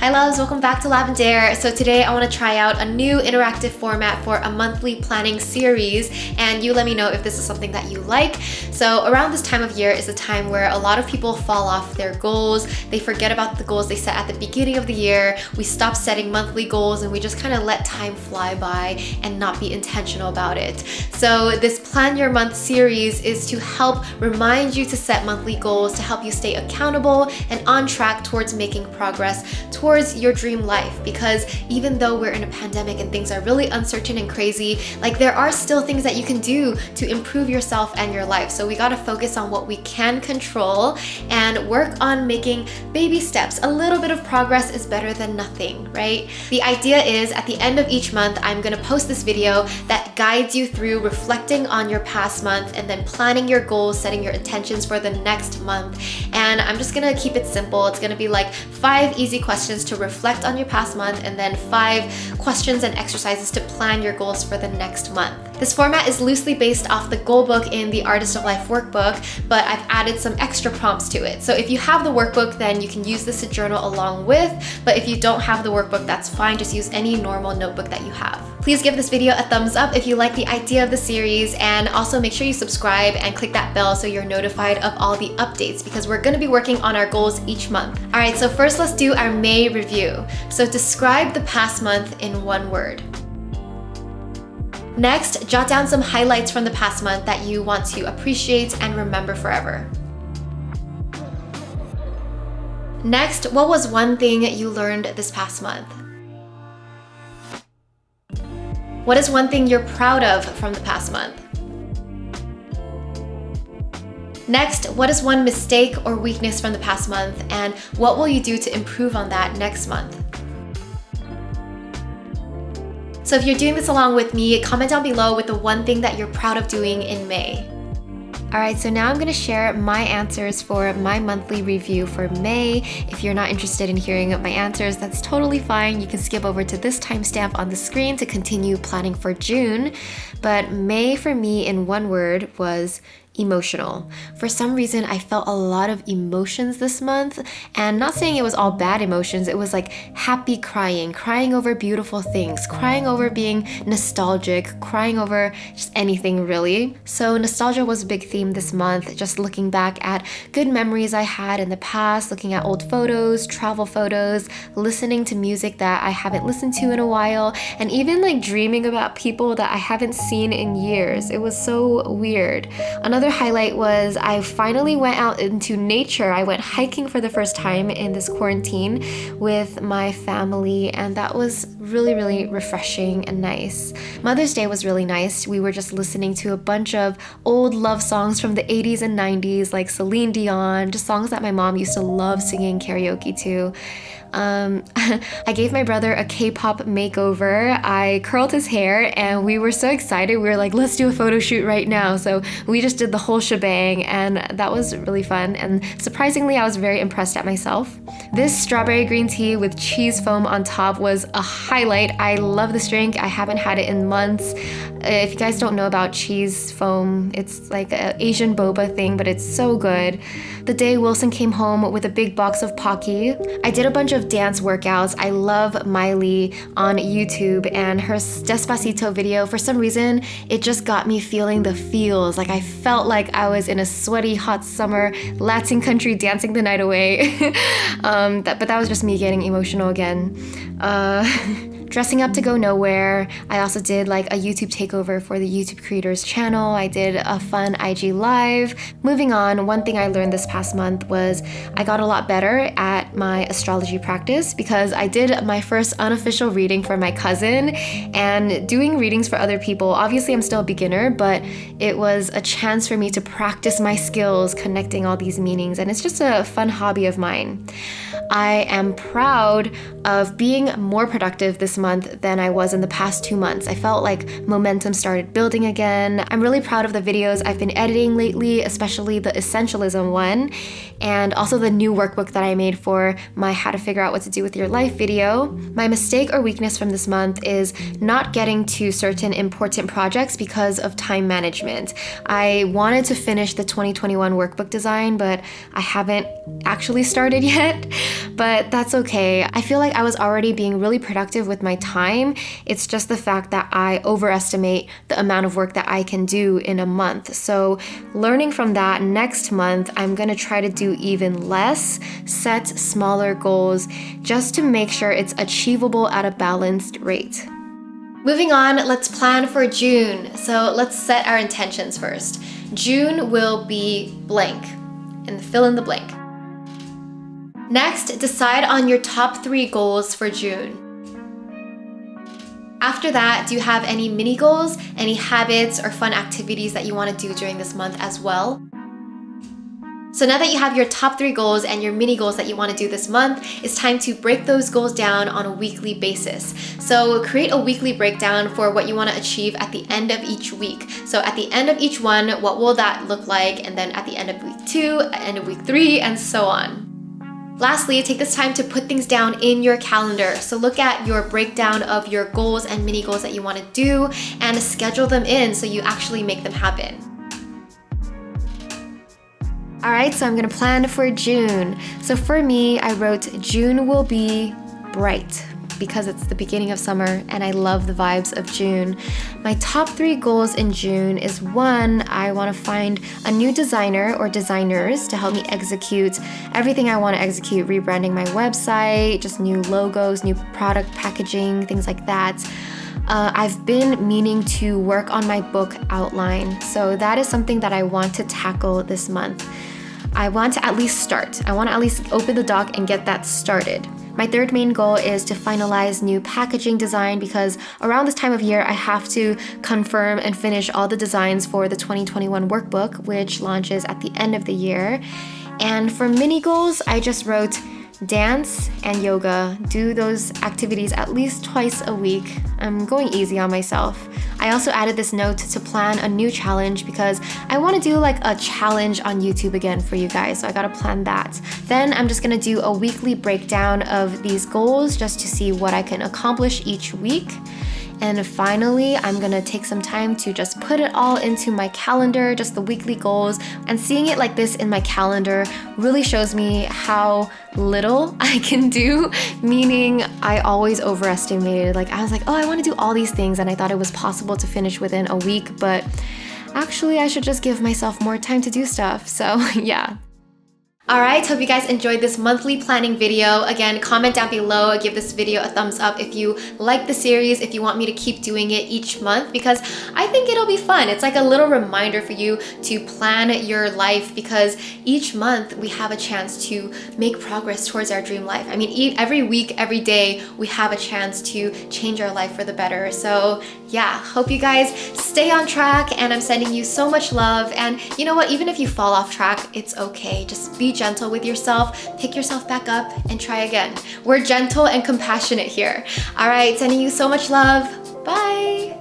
Hi loves, welcome back to Lavendaire. So today I want to try out a new interactive format for a monthly planning series, and you let me know if this is something that you like. So around this time of year is a time where a lot of people fall off their goals. They forget about the goals they set at the beginning of the year. We stop setting monthly goals and we just kind of let time fly by and not be intentional about it. So this Plan Your Month series is to help remind you to set monthly goals, to help you stay accountable and on track towards making progress towards your dream life. Because even though we're in a pandemic and things are really uncertain and crazy, like there are still things that you can do to improve yourself and your life. So we gotta focus on what we can control and work on making baby steps. A little bit of progress is better than nothing, right? The idea is at the end of each month, I'm gonna post this video that guides you through reflecting on your past month and then planning your goals, setting your intentions for the next month. And I'm just gonna keep it simple. It's gonna be like 5 easy questions to reflect on your past month and then 5 questions and exercises to plan your goals for the next month. This format is loosely based off the goal book in the Artist of Life workbook, but I've added some extra prompts to it. So if you have the workbook, then you can use this to journal along with, but if you don't have the workbook, that's fine. Just use any normal notebook that you have. Please give this video a thumbs up if you like the idea of the series, and also make sure you subscribe and click that bell so you're notified of all the updates, because we're gonna be working on our goals each month. All right, so first let's do our May review. So describe the past month in one word. Next, jot down some highlights from the past month that you want to appreciate and remember forever. Next, what was one thing you learned this past month? What is one thing you're proud of from the past month? Next, what is one mistake or weakness from the past month, and what will you do to improve on that next month? So if you're doing this along with me, comment down below with the one thing that you're proud of doing in May. All right, so now I'm gonna share my answers for my monthly review for May. If you're not interested in hearing my answers, that's totally fine. You can skip over to this timestamp on the screen to continue planning for June. But May for me in one word was emotional. For some reason, I felt a lot of emotions this month, and not saying it was all bad emotions. It was like happy crying over beautiful things, crying over being nostalgic, crying over just anything really. So nostalgia was a big theme this month, just looking back at good memories I had in the past, looking at old photos, travel photos, listening to music that I haven't listened to in a while, and even like dreaming about people that I haven't seen in years. It was so weird. Another highlight was I finally went out into nature. I went hiking for the first time in this quarantine with my family, and that was really, really refreshing and nice. Mother's Day was really nice. We were just listening to a bunch of old love songs from the 80s and 90s, like Celine Dion, just songs that my mom used to love singing karaoke to. I gave my brother a K-pop makeover. I curled his hair and we were so excited. We were like, let's do a photo shoot right now. So we just did the whole shebang, and that was really fun. And surprisingly, I was very impressed at myself. This strawberry green tea with cheese foam on top was a highlight. I love this drink. I haven't had it in months. If you guys don't know about cheese foam, it's like an Asian boba thing, but it's so good. The day Wilson came home with a big box of Pocky. I did a bunch of dance workouts. I love Miley on YouTube, and her Despacito video, for some reason, it just got me feeling the feels. Like I felt like I was in a sweaty, hot summer Latin country dancing the night away. But that was just me getting emotional again. Dressing up to go nowhere. I also did like a YouTube takeover for the YouTube creators channel. I did a fun IG live. Moving on, one thing I learned this past month was I got a lot better at my astrology practice, because I did my first unofficial reading for my cousin, and doing readings for other people. Obviously, I'm still a beginner, but it was a chance for me to practice my skills connecting all these meanings, and it's just a fun hobby of mine. I am proud of being more productive this month than I was in the past 2 months. I felt like momentum started building again. I'm really proud of the videos I've been editing lately, especially the Essentialism one, and also the new workbook that I made for my How to Figure Out What to Do with Your Life video. My mistake or weakness from this month is not getting to certain important projects because of time management. I wanted to finish the 2021 workbook design, but I haven't actually started yet, but that's okay. I feel like I was already being really productive with my time. It's just the fact that I overestimate the amount of work that I can do in a month. So learning from that, next month, I'm gonna try to do even less, set smaller goals, just to make sure it's achievable at a balanced rate. Moving on, let's plan for June. So let's set our intentions first. June will be blank, and fill in the blank. Next, decide on your top 3 goals for June. After that, do you have any mini goals, any habits or fun activities that you want to do during this month as well? So now that you have your top 3 goals and your mini goals that you want to do this month, it's time to break those goals down on a weekly basis. So create a weekly breakdown for what you want to achieve at the end of each week. So at the end of each one, what will that look like? And then at the end of week 2, end of week 3, and so on. Lastly, take this time to put things down in your calendar. So look at your breakdown of your goals and mini goals that you want to do and schedule them in so you actually make them happen. All right, so I'm gonna plan for June. So for me, I wrote June will be bright because it's the beginning of summer and I love the vibes of June. My top 3 goals in June is 1, I want to find a new designer or designers to help me execute everything I want to execute, rebranding my website, just new logos, new product packaging, things like that. I've been meaning to work on my book outline, so that is something that I want to tackle this month. I want to at least start. I want to at least open the doc and get that started. My 3rd main goal is to finalize new packaging design because around this time of year, I have to confirm and finish all the designs for the 2021 workbook, which launches at the end of the year. And for mini goals, I just wrote dance and yoga. Do those activities at least twice a week. I'm going easy on myself. I also added this note to plan a new challenge because I want to do like a challenge on YouTube again for you guys, so I gotta plan that. Then I'm just gonna do a weekly breakdown of these goals just to see what I can accomplish each week. And finally, I'm gonna take some time to just put it all into my calendar, just the weekly goals. And seeing it like this in my calendar really shows me how little I can do, meaning I always overestimated. Like I was like, oh, I wanna do all these things, and I thought it was possible to finish within a week, but actually I should just give myself more time to do stuff. So yeah. Alright, hope you guys enjoyed this monthly planning video. Again, comment down below, give this video a thumbs up if you like the series, if you want me to keep doing it each month, because I think it'll be fun. It's like a little reminder for you to plan your life, because each month we have a chance to make progress towards our dream life. I mean, every week, every day, we have a chance to change our life for the better. So yeah, hope you guys stay on track, and I'm sending you so much love. And you know what, even if you fall off track, it's okay. Just be gentle with yourself, pick yourself back up, and try again. We're gentle and compassionate here. All right, sending you so much love. Bye.